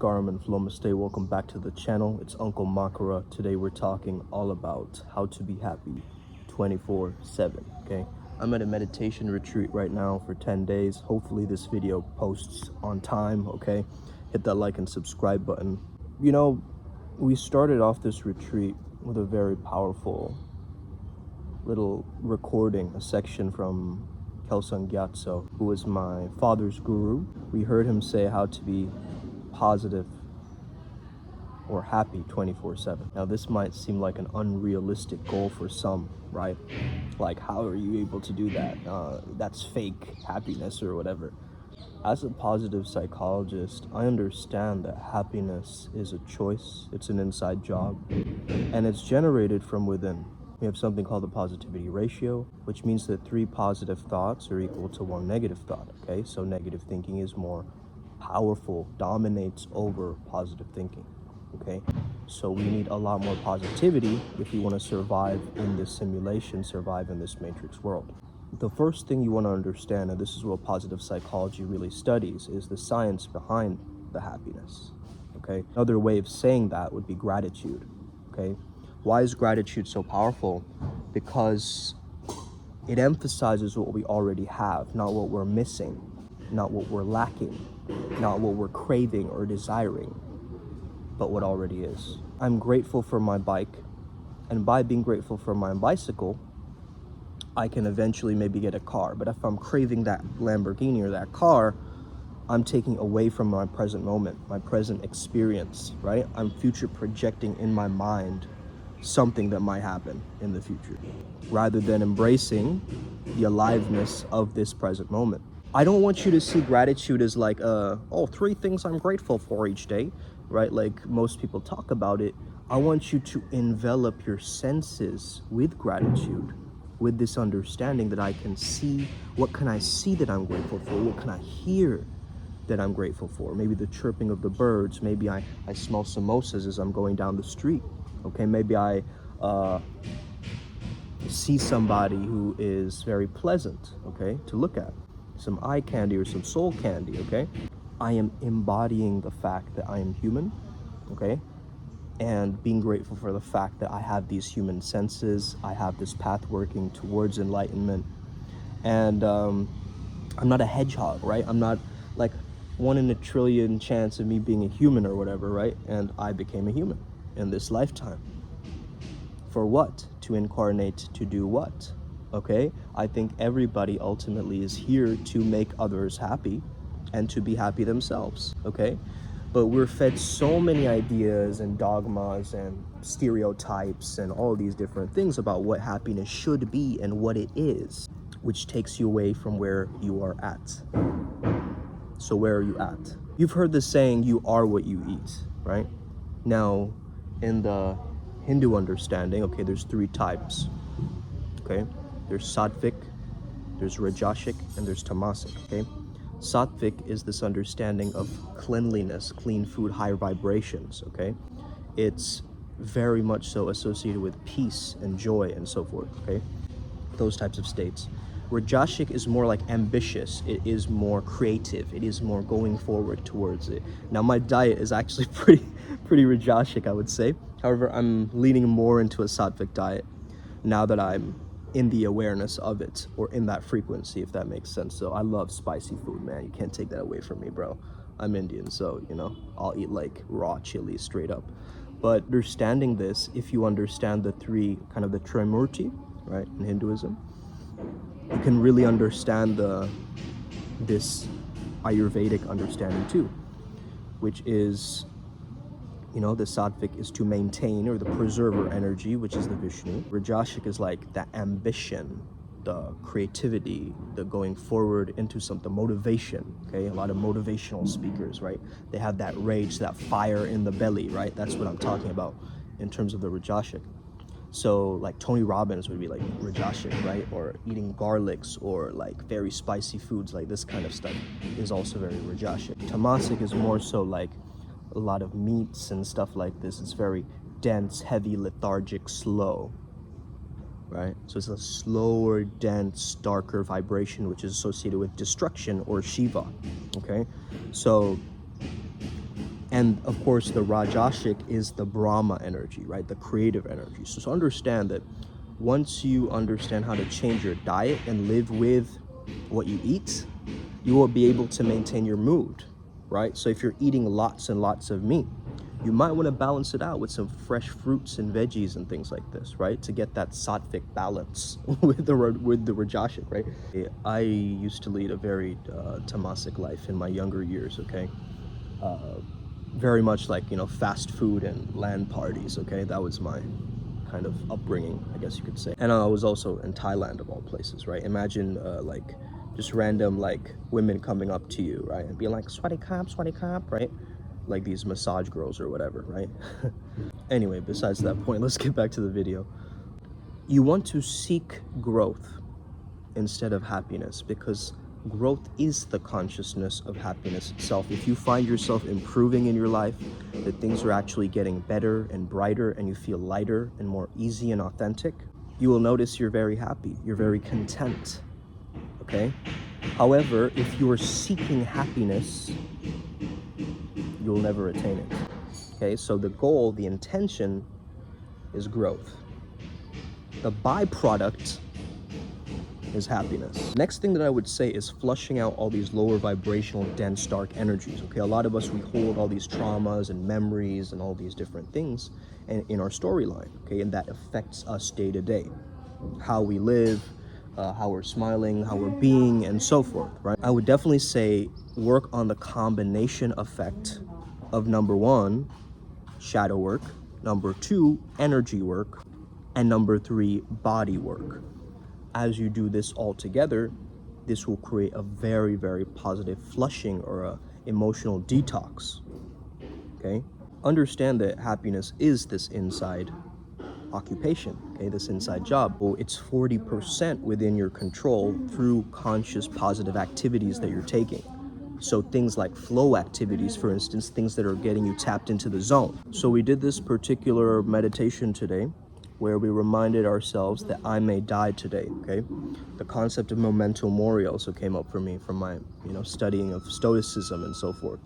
Namaskaram and Namaste. Welcome back to the channel. It's Uncle Makara. Today we're talking all about how to be happy 24/7, okay? I'm at a meditation retreat right now for 10 days. Hopefully this video posts on time, okay? Hit that like and subscribe button. You know, we started off this retreat with a very powerful little recording, a section from Kelsang Gyatso, who was my father's guru. We heard him say how to be positive or happy 24/7. Now this might seem like an unrealistic goal for some, right? Like, how are you able to do that? That's fake happiness or whatever. As a positive psychologist, I understand that happiness is a choice, it's an inside job, and it's generated from within. We have something called the positivity ratio, which means that 3 positive thoughts are equal to 1 negative thought, okay? So negative thinking is more powerful, dominates over positive thinking, okay? So we need a lot more positivity if you want to survive in this simulation, survive in this matrix world. The first thing you want to understand, and this is what positive psychology really studies, is the science behind the happiness, okay? Another way of saying that would be gratitude, okay? Why is gratitude so powerful? Because it emphasizes what we already have, not what we're missing, not what we're lacking, not what we're craving or desiring, but what already is. I'm grateful for my bike, and by being grateful for my bicycle, I can eventually maybe get a car. But if I'm craving that Lamborghini or that car, I'm taking away from my present moment, my present experience, right? I'm future projecting in my mind something that might happen in the future, rather than embracing the aliveness of this present moment. I don't want you to see gratitude as like, 3 things I'm grateful for each day, right? Like most people talk about it. I want you to envelop your senses with gratitude, with this understanding that I can see, what can I see that I'm grateful for? What can I hear that I'm grateful for? Maybe the chirping of the birds. Maybe I smell samosas as I'm going down the street. Okay, maybe I see somebody who is very pleasant, okay, to look at. Some eye candy or some soul candy, okay? I am embodying the fact that I am human, okay? And being grateful for the fact that I have these human senses. I have this path working towards enlightenment. And I'm not a hedgehog, right? I'm not like 1 in a trillion chance of me being a human or whatever, right? And I became a human in this lifetime. For what? To incarnate to do what? Okay? I think everybody ultimately is here to make others happy and to be happy themselves, okay? But we're fed so many ideas and dogmas and stereotypes and all these different things about what happiness should be and what it is, which takes you away from where you are at. So where are you at? You've heard the saying, you are what you eat, right? Now, in the Hindu understanding, okay, there's 3 types, okay? There's sattvic, there's rajasic, and there's tamasic, okay? Sattvic is this understanding of cleanliness, clean food, higher vibrations, okay? It's very much so associated with peace and joy and so forth, okay? Those types of states. Rajasic is more like ambitious. It is more creative. It is more going forward towards it. Now, my diet is actually pretty Rajasic, I would say. However, I'm leaning more into a sattvic diet now that I'm in the awareness of it, or in that frequency, if that makes sense. So I love spicy food, man. You can't take that away from me, bro. I'm Indian, so, you know, I'll eat like raw chili straight up. But understanding this, if you understand the 3, kind of the Trimurti, right, in Hinduism, you can really understand this Ayurvedic understanding too, which is, you know, the sattvic is to maintain or the preserver energy, which is the Vishnu. Rajasic is like the ambition, the creativity, the going forward into something, motivation, okay? A lot of motivational speakers, right? They have that rage, that fire in the belly, right? That's what I'm talking about in terms of the Rajasic. So like Tony Robbins would be like Rajasic, right? Or eating garlics or like very spicy foods, like this kind of stuff is also very Rajasic. Tamasic is more so like a lot of meats and stuff like this. It's very dense, heavy, lethargic, slow, right? So it's a slower, dense, darker vibration, which is associated with destruction or Shiva, okay? So And of course, the Rajasic is the Brahma energy, right? The creative energy. So understand that once you understand how to change your diet and live with what you eat, you will be able to maintain your mood, right? So if you're eating lots and lots of meat, you might want to balance it out with some fresh fruits and veggies and things like this, right? To get that sattvic balance with the Rajasic, right? I used to lead a very tamasic life in my younger years, okay? Very much like, fast food and LAN parties, okay? That was my kind of upbringing, I guess you could say. And I was also in Thailand, of all places, right? Imagine like just random like women coming up to you, right? And being like, sweaty cop, right? Like these massage girls or whatever, right? Anyway, besides that point, let's get back to the video. You want to seek growth instead of happiness, because growth is the consciousness of happiness itself. If you find yourself improving in your life, that things are actually getting better and brighter, and you feel lighter and more easy and authentic, you will notice you're very happy, you're very content, okay? However, if you are seeking happiness, you'll never attain it, okay? So the goal, the intention is growth. The byproduct is happiness. Next thing that I would say is flushing out all these lower vibrational, dense, dark energies, okay? A lot of us, we hold all these traumas and memories and all these different things in our storyline, okay? And that affects us day to day. How we live, how we're smiling, how we're being, and so forth, right? I would definitely say work on the combination effect of number 1, shadow work, number 2, energy work, and number 3, body work. As you do this all together, this will create a very, very positive flushing or a emotional detox, okay? Understand that happiness is this inside occupation, okay? This inside job. Well, it's 40% within your control through conscious positive activities that you're taking. So things like flow activities, for instance, things that are getting you tapped into the zone. So we did this particular meditation today where we reminded ourselves that I may die today, okay? The concept of memento mori also came up for me from my, studying of Stoicism and so forth.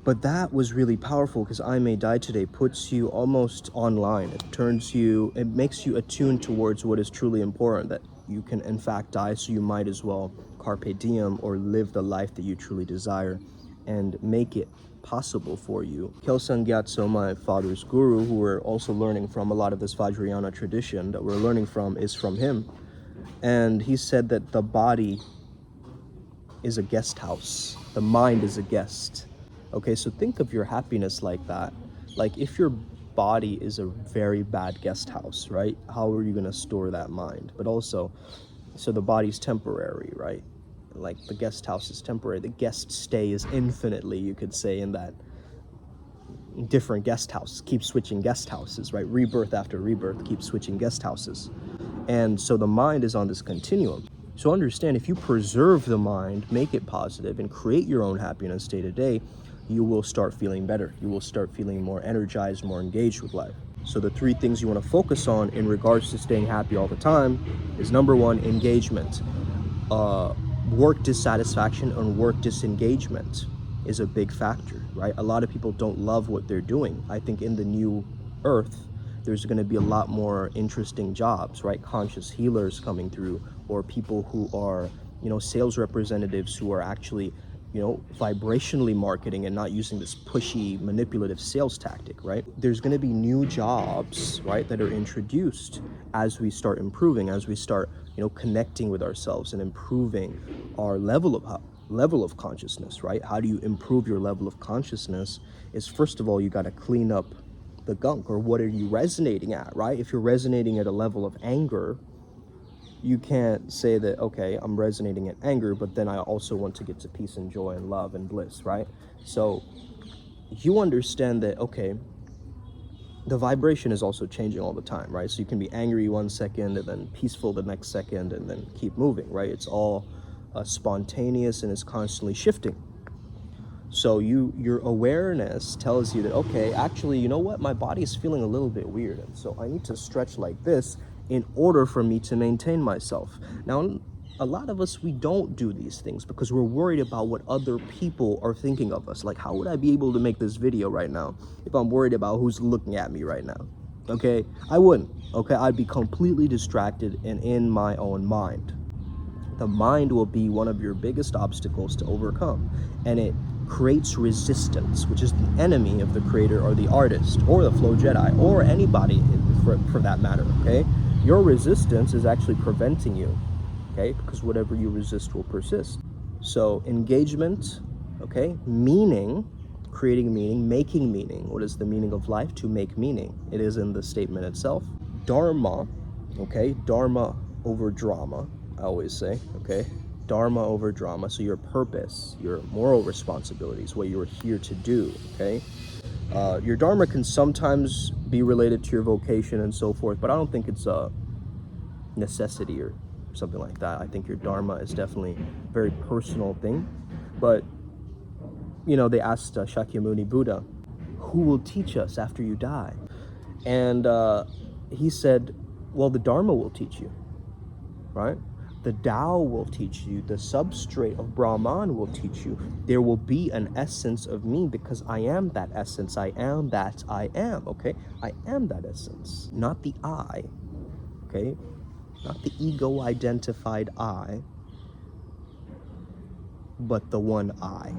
But that was really powerful because I may die today puts you almost online. It makes you attuned towards what is truly important, that you can in fact die, so you might as well carpe diem or live the life that you truly desire and make it possible for you. Kelsang Gyatso, my father's guru, who we're also learning from, a lot of this Vajrayana tradition that we're learning from is from him. And he said that the body is a guest house. The mind is a guest. Okay, so think of your happiness like that. Like if your body is a very bad guest house, right? How are you going to store that mind? But also, so the body's temporary, right? Like the guest house is temporary. The guest stay is infinitely, you could say, in that different guest houses. Keep switching guest houses, right? Rebirth after rebirth, keep switching guest houses. And so the mind is on this continuum. So understand, if you preserve the mind, make it positive, and create your own happiness day to day, you will start feeling better. You will start feeling more energized, more engaged with life. So the 3 things you want to focus on in regards to staying happy all the time is number 1, engagement. Work dissatisfaction and work disengagement is a big factor, right? A lot of people don't love what they're doing. I think in the new earth, there's going to be a lot more interesting jobs, right? Conscious healers coming through, or people who are, sales representatives who are actually, vibrationally marketing and not using this pushy, manipulative sales tactic, right? There's going to be new jobs, right, that are introduced as we start improving, as we start, connecting with ourselves and improving our level of consciousness, right? How do you improve your level of consciousness? Is first of all, you got to clean up the gunk, or what are you resonating at, right? If you're resonating at a level of anger, you can't say that, okay, I'm resonating at anger, but then I also want to get to peace and joy and love and bliss, right? So you understand that, okay, the vibration is also changing all the time, right? So you can be angry 1 second and then peaceful the next second and then keep moving, right? It's all spontaneous and it's constantly shifting. So your awareness tells you that, okay, actually, you know what? My body is feeling a little bit weird. And so I need to stretch like this in order for me to maintain myself. Now, a lot of us, we don't do these things because we're worried about what other people are thinking of us. Like, how would I be able to make this video right now if I'm worried about who's looking at me right now? Okay, I wouldn't. Okay, I'd be completely distracted and in my own mind. The mind will be one of your biggest obstacles to overcome, and it creates resistance, which is the enemy of the creator or the artist or the flow Jedi or anybody for that matter. Okay, your resistance is actually preventing you, okay, because whatever you resist will persist. So engagement, okay, meaning, creating meaning, making meaning. What is the meaning of life? To make meaning. It is in the statement itself. Dharma, okay, dharma over drama, I always say, okay, dharma over drama. So your purpose, your moral responsibilities, what you're here to do, okay. Your dharma can sometimes be related to your vocation and so forth, but I don't think it's a necessity or something like that. I think your dharma is definitely a very personal thing. But you know, they asked Shakyamuni Buddha, who will teach us after you die? And he said, well, the dharma will teach you, right? The Tao will teach you. The substrate of Brahman will teach you. There will be an essence of me because I am that essence. I am that I am, okay? I am that essence, not the I, okay? Not the ego-identified I, but the one I,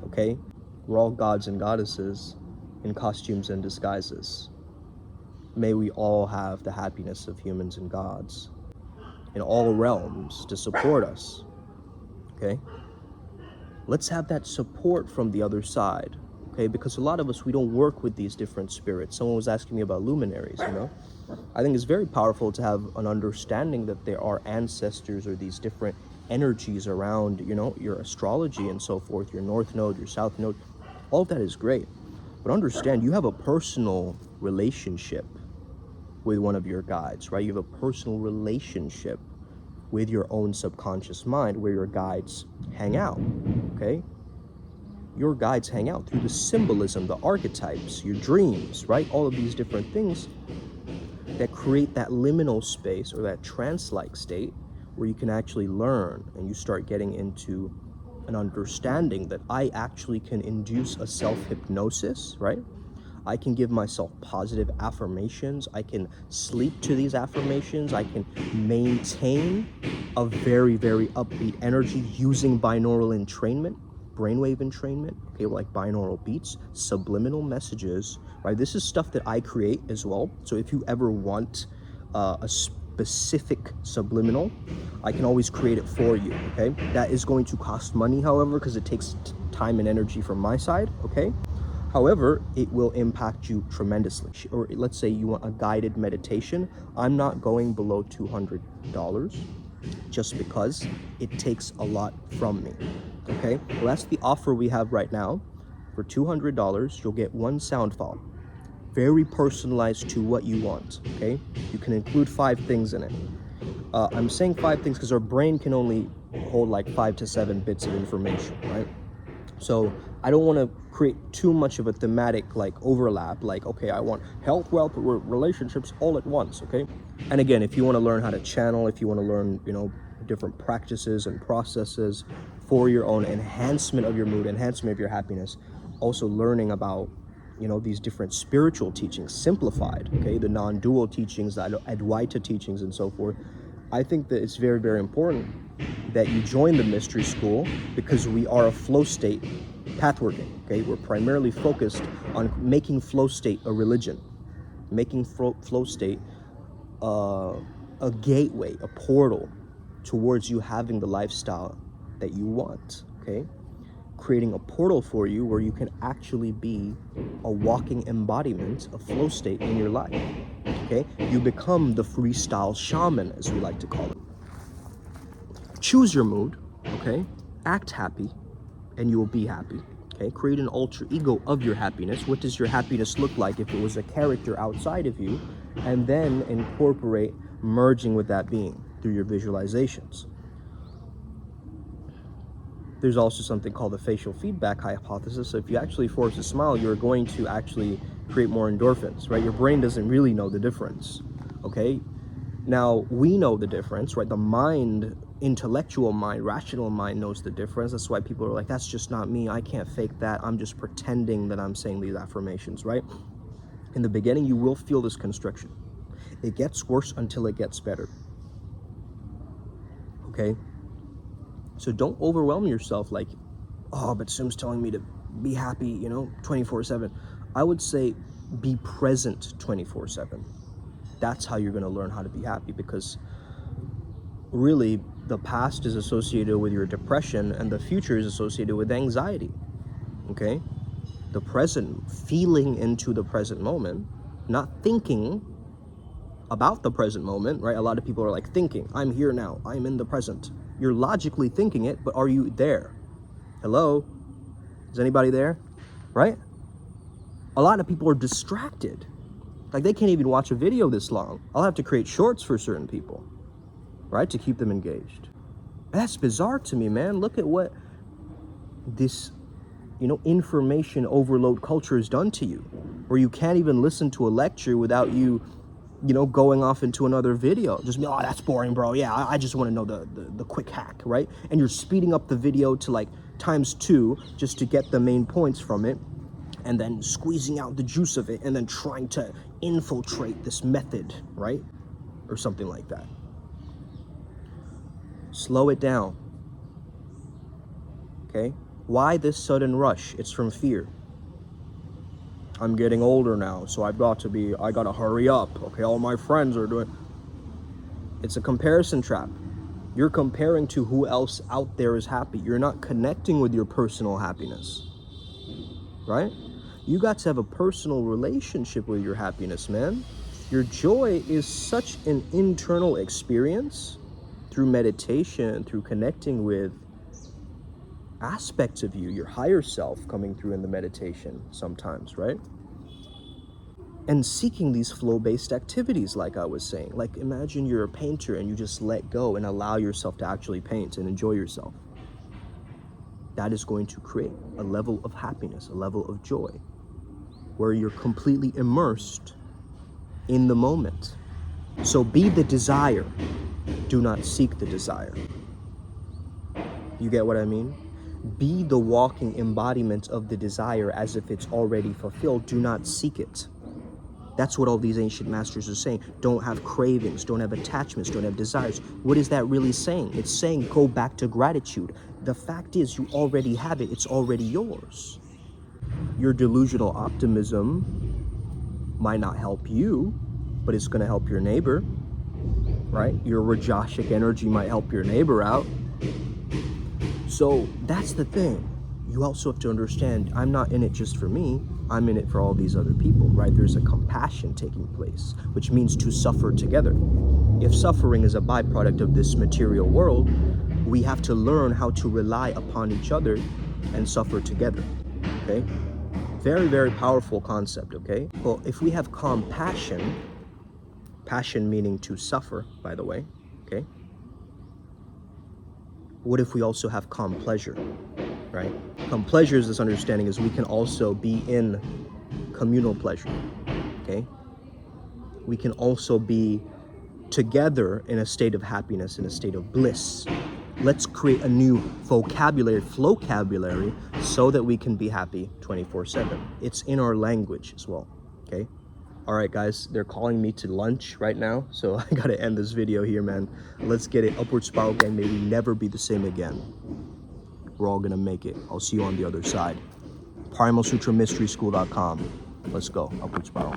okay? We're all gods and goddesses in costumes and disguises. May we all have the happiness of humans and gods in all realms to support us, okay? Let's have that support from the other side, okay? Because a lot of us, we don't work with these different spirits. Someone was asking me about luminaries, you know? I think it's very powerful to have an understanding that there are ancestors or these different energies around, you know, your astrology and so forth, your north node, your south node. All of that is great. But understand, you have a personal relationship with one of your guides, right? You have a personal relationship with your own subconscious mind where your guides hang out, okay? Your guides hang out through the symbolism, the archetypes, your dreams, right? All of these different things that create that liminal space or that trance-like state where you can actually learn and you start getting into an understanding that I actually can induce a self-hypnosis, right? I can give myself positive affirmations. I can sleep to these affirmations. I can maintain a very, very upbeat energy using binaural entrainment, brainwave entrainment, okay, like binaural beats, subliminal messages, right? This is stuff that I create as well. So if you ever want a specific subliminal, I can always create it for you, okay? That is going to cost money, however, because it takes time and energy from my side, okay? However, it will impact you tremendously. Or let's say you want a guided meditation. I'm not going below $200 just because it takes a lot from me, okay? Well, that's the offer we have right now. For $200, you'll get one sound file, very personalized to what you want, okay? You can include 5 things in it. I'm saying 5 things because our brain can only hold like 5 to 7 bits of information, right? So I don't want to create too much of a thematic like overlap, like, okay, I want health, wealth, relationships all at once, okay? And again, if you want to learn how to channel, if you want to learn, you know, different practices and processes for your own enhancement of your mood, enhancement of your happiness, also learning about, you know, these different spiritual teachings, simplified, okay, the non-dual teachings, the Advaita teachings and so forth, I think that it's very, very important that you join the mystery school because we are a flow state pathworking, okay? We're primarily focused on making flow state a religion, making flow state a gateway, a portal towards you having the lifestyle that you want, okay? Creating a portal for you where you can actually be a walking embodiment of flow state in your life, okay? You become the freestyle shaman, as we like to call it. Choose your mood, okay? Act happy, and you will be happy, okay? Create an alter ego of your happiness. What does your happiness look like if it was a character outside of you? And then incorporate merging with that being through your visualizations. There's also something called the facial feedback hypothesis. So if you actually force a smile, you're going to actually create more endorphins, right? Your brain doesn't really know the difference, okay? Now, we know the difference, right? The mind intellectual mind, rational mind knows the difference. That's why people are like, that's just not me. I can't fake that. I'm just pretending that I'm saying these affirmations, right? In the beginning, you will feel this constriction. It gets worse until it gets better. Okay? So don't overwhelm yourself like, oh, but Sum's telling me to be happy, 24/7. I would say be present 24/7. That's how you're going to learn how to be happy, because really the past is associated with your depression and the future is associated with anxiety. Okay? The present, feeling into the present moment, not thinking about the present moment, right? A lot of people are like thinking, I'm here now, I'm in the present. You're logically thinking it, but are you there? Hello? Is anybody there? Right? A lot of people are distracted. Like they can't even watch a video this long. I'll have to create shorts for certain people, right? To keep them engaged. That's bizarre to me, man. Look at what this, information overload culture has done to you, where you can't even listen to a lecture without you going off into another video. Just be, oh, that's boring, bro. Yeah, I just want to know the quick hack, right? And you're speeding up the video to like ×2 just to get the main points from it, and then squeezing out the juice of it, and then trying to infiltrate this method, right? Or something like that. Slow it down. Okay? Why this sudden rush? It's from fear. I'm getting older now, so I gotta hurry up. Okay, all my friends are doing. It's a comparison trap. You're comparing to who else out there is happy. You're not connecting with your personal happiness, right? You got to have a personal relationship with your happiness, man. Your joy is such an internal experience through meditation, through connecting with aspects of you, your higher self coming through in the meditation sometimes, right? And seeking these flow-based activities, like I was saying. Like imagine you're a painter and you just let go and allow yourself to actually paint and enjoy yourself. That is going to create a level of happiness, a level of joy, where you're completely immersed in the moment. So be the desire. Do not seek the desire. You get what I mean? Be the walking embodiment of the desire as if it's already fulfilled. Do not seek it. That's what all these ancient masters are saying. Don't have cravings, don't have attachments, don't have desires. What is that really saying? It's saying go back to gratitude. The fact is you already have it. It's already yours. Your delusional optimism might not help you, but it's going to help your neighbor, right? Your Rajasic energy might help your neighbor out. So that's the thing. You also have to understand, I'm not in it just for me, I'm in it for all these other people, right? There's a compassion taking place, which means to suffer together. If suffering is a byproduct of this material world, we have to learn how to rely upon each other and suffer together, okay? Very, very powerful concept, okay? Well, if we have compassion, passion meaning to suffer, by the way, okay? What if we also have calm pleasure, right? Calm pleasure is this understanding is we can also be in communal pleasure, okay? We can also be together in a state of happiness, in a state of bliss. Let's create a new vocabulary, flowcabulary, so that we can be happy 24/7. It's in our language as well, okay? All right, guys, they're calling me to lunch right now, so I gotta end this video here, man. Let's get it. Upward Spiral Gang, may we never be the same again. We're all gonna make it. I'll see you on the other side. PrimalSutraMysterySchool.com. Let's go. Upward Spiral.